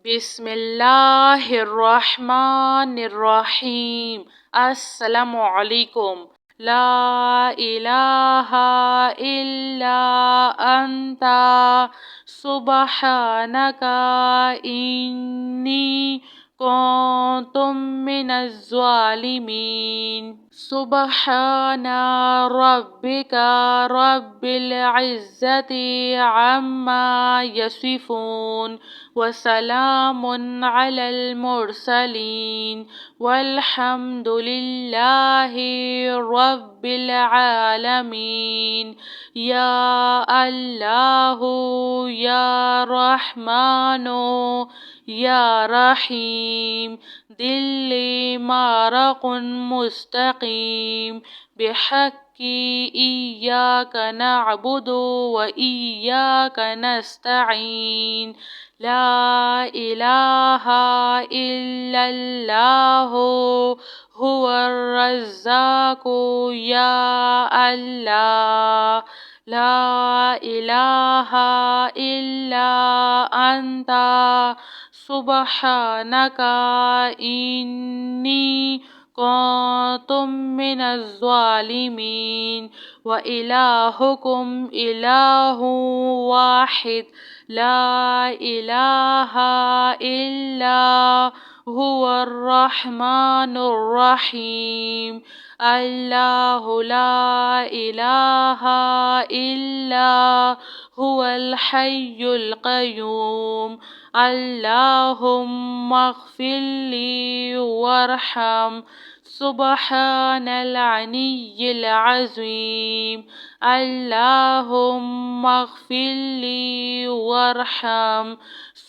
बिस्मिल्लाहिर्रहमानिर्रहीम। अस्सलामु अलैकुम। ला इलाहा इल्ला अंता सुबहानका इन्नी कुन्तु मिनज़ ज़ालिमीन। सुबहाना रब्बिका रब्बिल इज़्ज़ति अम्मा यसिफून वसलामुन अलल मुरसलीन वल्हम्दुलिल्लाहि रब्बिल आलमीन। या अल्लाहु या रहमानो या रहीम दिल्ली मारकुन मुस्तकीम बिहक्की इय्याका नअबुदु व इय्याका नस्तईन। ला इलाहा इल्लल्लाहु हुवर रज़्ज़ाक़ु या अल्लाह। ला इलाहा इल्ला अंता सुबहानका इन्नी कुन्तु मिनज़ ज़ालिमीन। व इलाहुकुम इलाहुन वाहिद ला इलाहा इल्ला हुवर रहमानुर रहीम। अल्लाहु ला इलाहा इल्ला हुवल हय्युल क़य्यूम। अल्लाहुम्मा अग़फ़िरली वरहम सुब्हानल अलिय्यिल अज़ीम। अल्लाहुम्मा अग़फ़िरली वरहम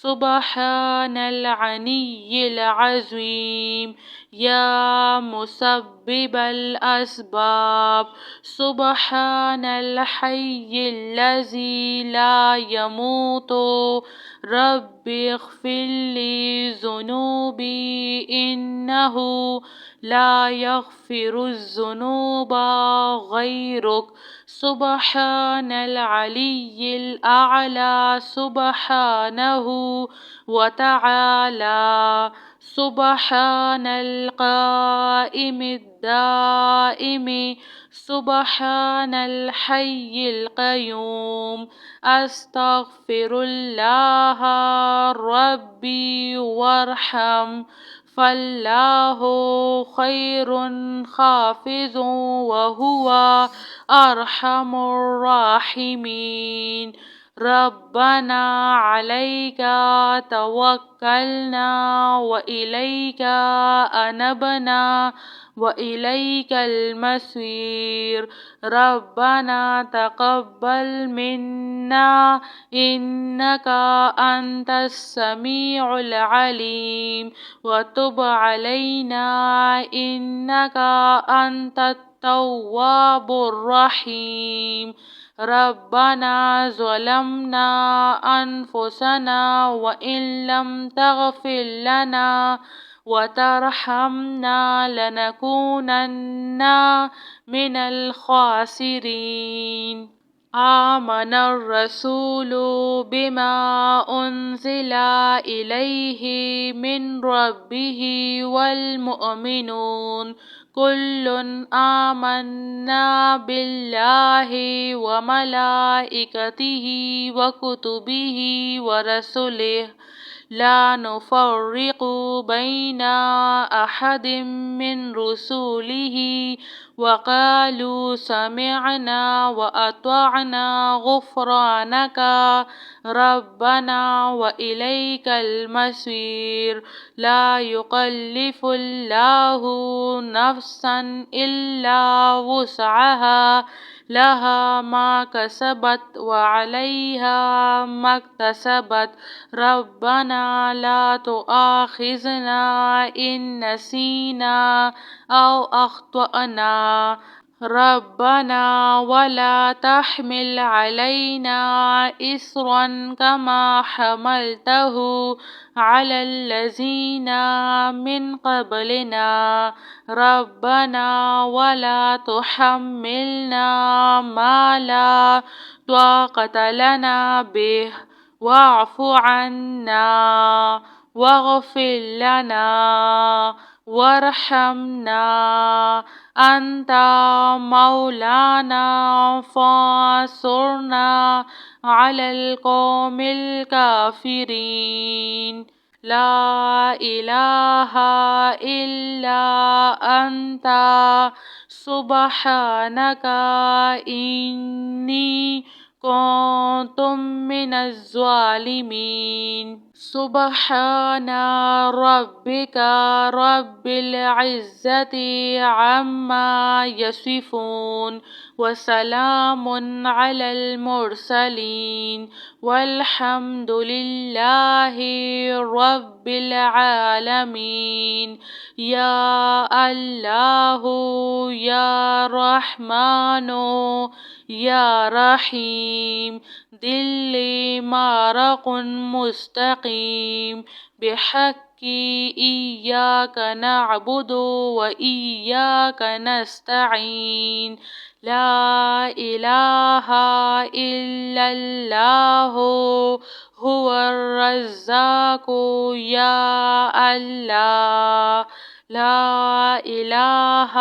सुब्हानल अलिय्यिल अज़ीम। या मुसब्बिबल अस्बाब सुब्हानल हय्यिल्लज़ी ला यमूतु रब्बि इग़फ़िरली ज़ुनूबी इन्नहु ला यग़फ़िरुज़्ज़ुनूबा ग़ैरुक। सुब्हानल अलिय्यिल अअला सुब्हानहु व तआला। सुब्हानल क़ाइमिद दाइमि सुब्हानल हय्यिल क़य्यूम। अस्तग़फ़िरुल्लाह रब्बी वरहम फ़ल्लाहु ख़ैरुन हाफ़िज़ुन व हुवा अरहमुर राहिमीन। रब्बना अलैका तवक्कलना व इलैका अनबना व इलैकल मसीर। रब्बना तक़ब्बल मिन्ना इन्नका अंतस समीउल अलीम व तुब अलैना इन्नका अंतत तव्वाबुर रहीम। रब्बना ज़लमना अनफुसना व इन लम तग़फ़िर लना व तरहमना लनकूनन्ना मिनल ख़ासिरीन। आमनर रसूलु बिमा उन्ज़िला इलैहि मिन रब्बिहि वल मुअमिनून कुल्लुन आमन्ना बिल्लाहि व मलाइकतिहि व कुतुबिहि व रसुलिहि ला नुफ़र्रिक़ु बैना अहदिम मिन रुसुलिहि व क़ालू समिअना व अतअना ग़ुफ़्रानका रब्बना व इलैकल मसीर। ला युकल्लिफ़ुल्लाहु नफ़्सन इल्ला वुस्अहा लहा मा कसबत व अलैहा मक्तसबत। रब्बना ला तुआख़िज़ना इन नसीना औ अख़्तअना। रब्बना वला तहमिल अलैना इस्रन कमा हमलतहु अलल लज़ीना मिन क़ब्लिना। रब्बना वला तुहम्मिलना मा ला ताक़त लना बिह वाअफ़ु अन्ना واغفر لنا وارحمنا أنت مولانا فانصرنا على القوم الكافرين. لا إله إلا أنت سبحانك إني كنت من الظالمين. سبحان ربك رب العزة عما يصفون وسلام على المرسلين والحمد لله رب العالمين. يا الله يا رحمن يا رحيم دل مارق مستقيم بحق إياك نعبد وإياك نستعين. لا إله إلا الله هو الرزاق يا الله. لا إله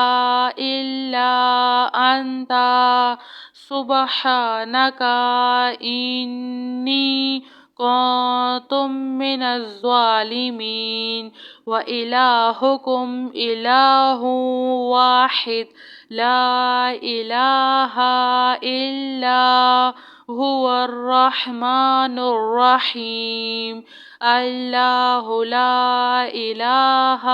إلا أنت سبحانك إني كنت من الظالمين. وإلهكم إله واحد لا إله إلا هو الرحمن الرحيم. الله لا إله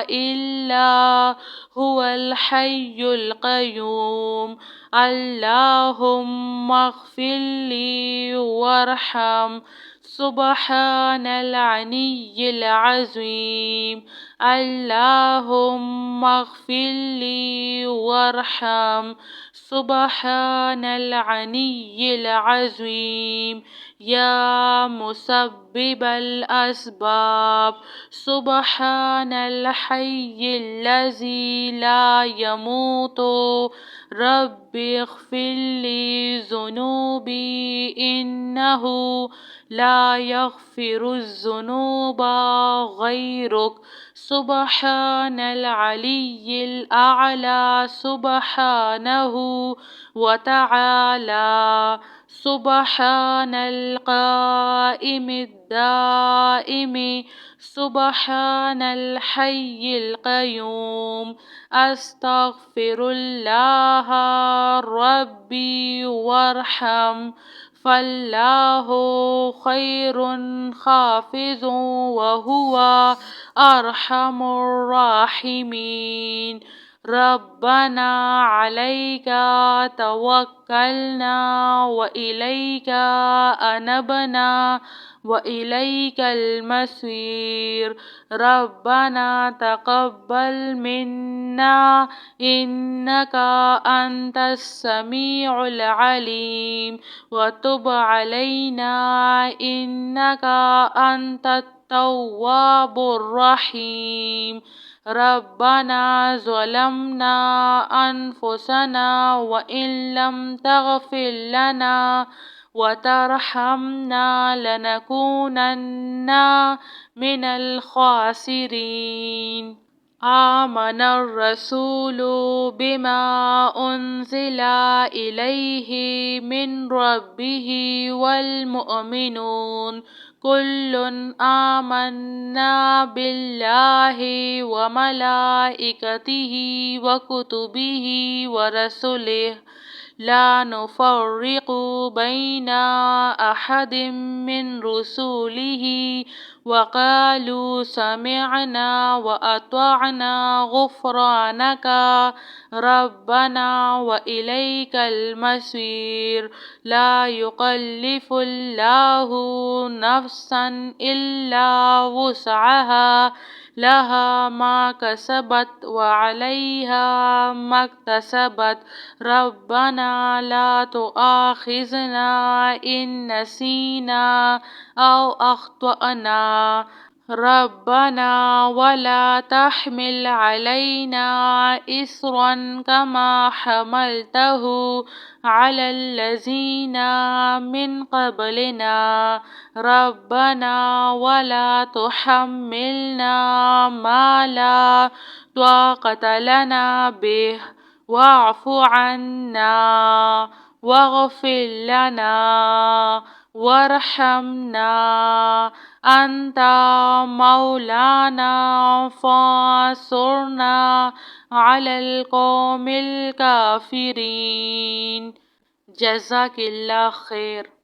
إلا هو الحي القيوم. اللهم اغفر لي وارحم سبحان العلي العظيم. اللهم اغفر لي وارحم سبحان العلي العظيم. يا مسبب الأسباب سبحان الحي الذي لا يموت رب اغفر لي ذنوبي إنه لا يغفر الذنوب غيرك. سبحان العلي الأعلى سبحانه وتعالى. سبحان القائم الدائم سبحان الحي القيوم. أستغفر الله ربي وارحم فالله خير حافظ وهو أرحم الراحمين. ربنا عليك توكلنا وإليك أنبنا وإليك المصير. ربنا تقبل منا إنك أنت السميع العليم وتب علينا إنك أنت التواب الرحيم. ربنا ظلمنا أنفسنا وإن لم تغفر لنا وترحمنا لنكونن من الخاسرين. آمن الرسول بما أنزل إليه من ربه والمؤمنون كل آمنا بالله وملائكته وكتبه ورسله لا نفرق بين أحد من رسله وقالوا سمعنا وأطعنا غفرانك ربنا وإليك المصير. لا يكلف الله نفسا إلا وسعها لها ما كسبت وعليها ما اكتسبت. ربنا لا تؤاخذنا إن نسينا أو أخطأنا. ربنا ولا تحمل علينا إصرا كما حملته على الذين من قبلنا ربنا ولا تحملنا ما لا طاقة لنا به واعف عنا واغفر لنا وارحمنا أنت مولانا فانصرنا على القوم الكافرين. جزاك الله خير.